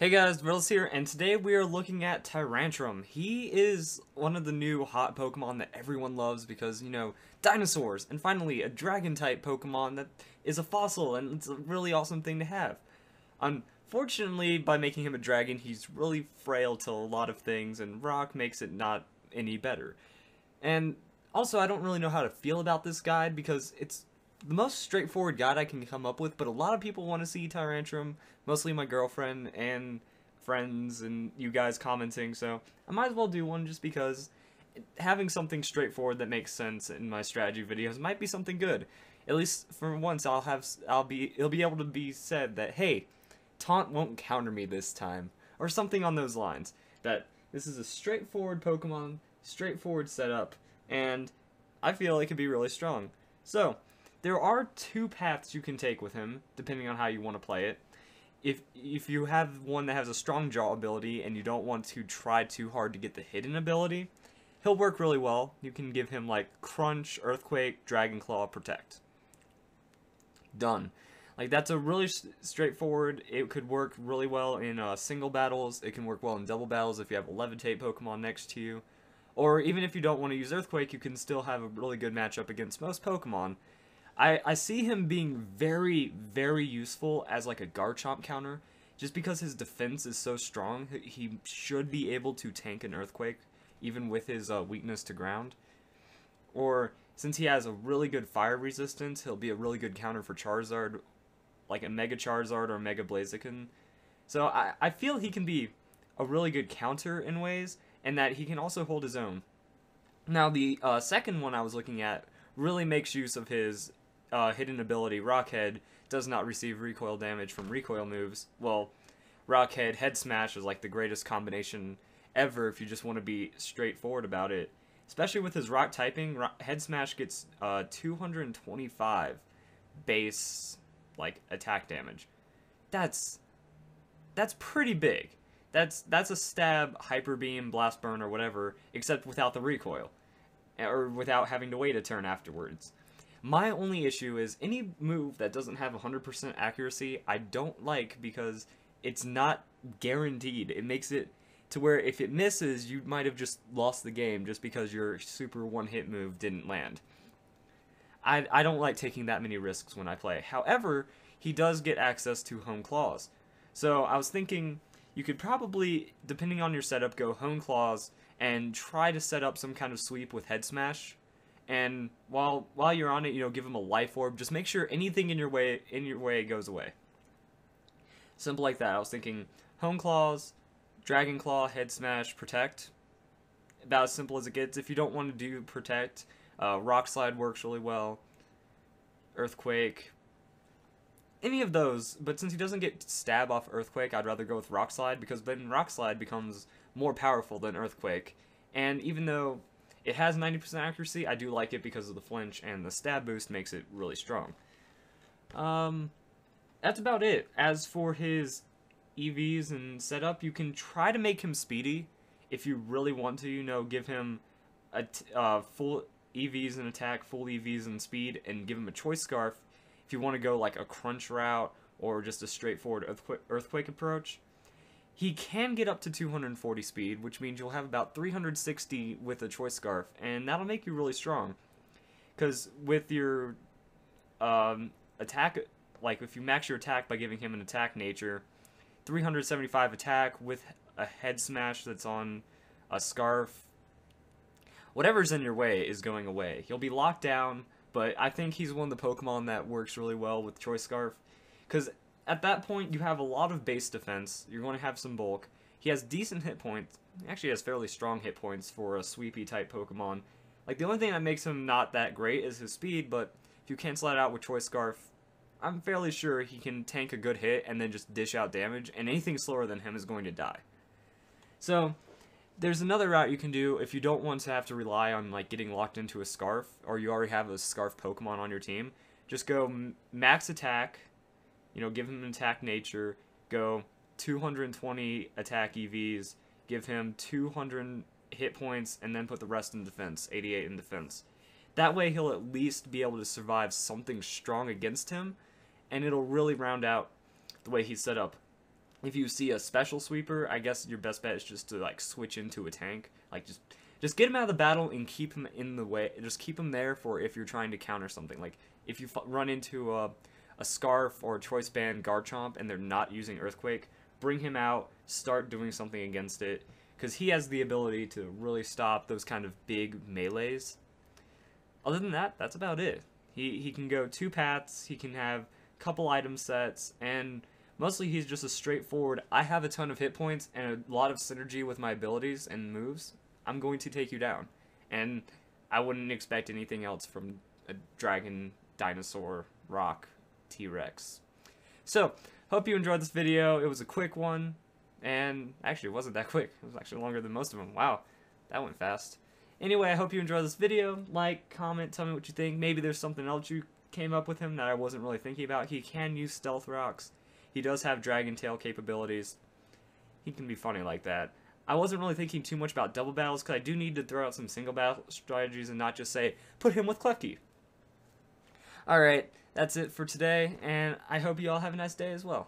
Hey guys, Verlis here, and today we are looking at Tyrantrum. He is one of the new hot Pokemon that everyone loves because, dinosaurs, and finally a dragon-type Pokemon that is a fossil, and it's a really awesome thing to have. Unfortunately, by making him a dragon, he's really frail to a lot of things, and Rock makes it not any better. And also, I don't really know how to feel about this guide because it's the most straightforward guide I can come up with, but a lot of people want to see Tyrantrum, mostly my girlfriend and friends and you guys commenting, so I might as well do one just because having something straightforward that makes sense in my strategy videos might be something good. At least for once it'll be able to be said that, hey, Taunt won't counter me this time, or something on those lines. That this is a straightforward Pokemon, straightforward setup, and I feel it could be really strong. So, there are two paths you can take with him, depending on how you want to play it. If you have one that has a strong jaw ability and you don't want to try too hard to get the hidden ability, he'll work really well. You can give him like Crunch, Earthquake, Dragon Claw, Protect. Done. Like that's a really straightforward. It could work really well in single battles. It can work well in double battles if you have a Levitate Pokemon next to you. Or even if you don't want to use Earthquake, you can still have a really good matchup against most Pokemon. I see him being very, very useful as like a Garchomp counter, just because his defense is so strong. He should be able to tank an Earthquake, even with his weakness to ground. Or, since he has a really good fire resistance, he'll be a really good counter for Charizard, like a Mega Charizard or Mega Blaziken. So I feel he can be a really good counter in ways, and that he can also hold his own. Now, the second one I was looking at really makes use of his hidden ability. Rockhead does not receive recoil damage from recoil moves. Well, Rockhead Head Smash is like the greatest combination ever if you just want to be straightforward about it. Especially with his rock typing, Head Smash gets 225 base like attack damage. That's pretty big. That's a stab, hyper beam, blast burn, or whatever, except without the recoil, or without having to wait a turn afterwards. My only issue is any move that doesn't have 100% accuracy, I don't like because it's not guaranteed. It makes it to where if it misses, you might have just lost the game just because your super one-hit move didn't land. I don't like taking that many risks when I play. However, he does get access to Hone Claws. So I was thinking you could probably, depending on your setup, go Hone Claws and try to set up some kind of sweep with Head Smash. And while you're on it, give him a life orb. Just make sure anything in your way goes away. Simple like that. I was thinking Hone Claws, Dragon Claw, Head Smash, Protect. About as simple as it gets. If you don't want to do Protect, Rock Slide works really well. Earthquake. Any of those, but since he doesn't get stab off Earthquake, I'd rather go with Rock Slide because then Rock Slide becomes more powerful than Earthquake. And even though it has 90% accuracy, I do like it because of the flinch, and the stab boost makes it really strong. That's about it. As for his EVs and setup, you can try to make him speedy if you really want to, give him a full EVs in attack, full EVs in speed, and give him a Choice Scarf if you want to go like a Crunch route or just a straightforward Earthquake approach. He can get up to 240 speed, which means you'll have about 360 with a Choice Scarf, and that'll make you really strong. Because with your attack, like if you max your attack by giving him an attack nature, 375 attack with a Head Smash that's on a Scarf, whatever's in your way is going away. He'll be locked down, but I think he's one of the Pokemon that works really well with Choice Scarf, because at that point, you have a lot of base defense. You're going to have some bulk. He has decent hit points. He actually has fairly strong hit points for a sweepy type Pokemon. Like, the only thing that makes him not that great is his speed, but if you cancel it out with Choice Scarf, I'm fairly sure he can tank a good hit and then just dish out damage, and anything slower than him is going to die. So, there's another route you can do if you don't want to have to rely on, like, getting locked into a Scarf, or you already have a Scarf Pokemon on your team. Just go max attack, give him an attack nature, go 220 attack EVs, give him 200 hit points, and then put the rest in defense, 88 in defense. That way he'll at least be able to survive something strong against him, and it'll really round out the way he's set up. If you see a special sweeper, I guess your best bet is just to like switch into a tank. Like just get him out of the battle and keep him in the way. Just keep him there for if you're trying to counter something. Like if you run into a Scarf or a Choice Band Garchomp and they're not using Earthquake, bring him out, start doing something against it, because he has the ability to really stop those kind of big melees. Other than that, that's about it. He can go 2 paths, he can have a couple item sets, and mostly he's just a straightforward, I have a ton of hit points and a lot of synergy with my abilities and moves, I'm going to take you down. And I wouldn't expect anything else from a dragon, dinosaur, rock, T-Rex. So, hope you enjoyed this video. It was a quick one, and actually it wasn't that quick. It was actually longer than most of them. Wow, that went fast. Anyway, I hope you enjoyed this video. Like, comment, tell me what you think. Maybe there's something else you came up with him that I wasn't really thinking about. He can use Stealth Rocks. He does have Dragon Tail capabilities. He can be funny like that. I wasn't really thinking too much about double battles because I do need to throw out some single battle strategies and not just say, put him with Klefki. Alright, that's it for today, and I hope you all have a nice day as well.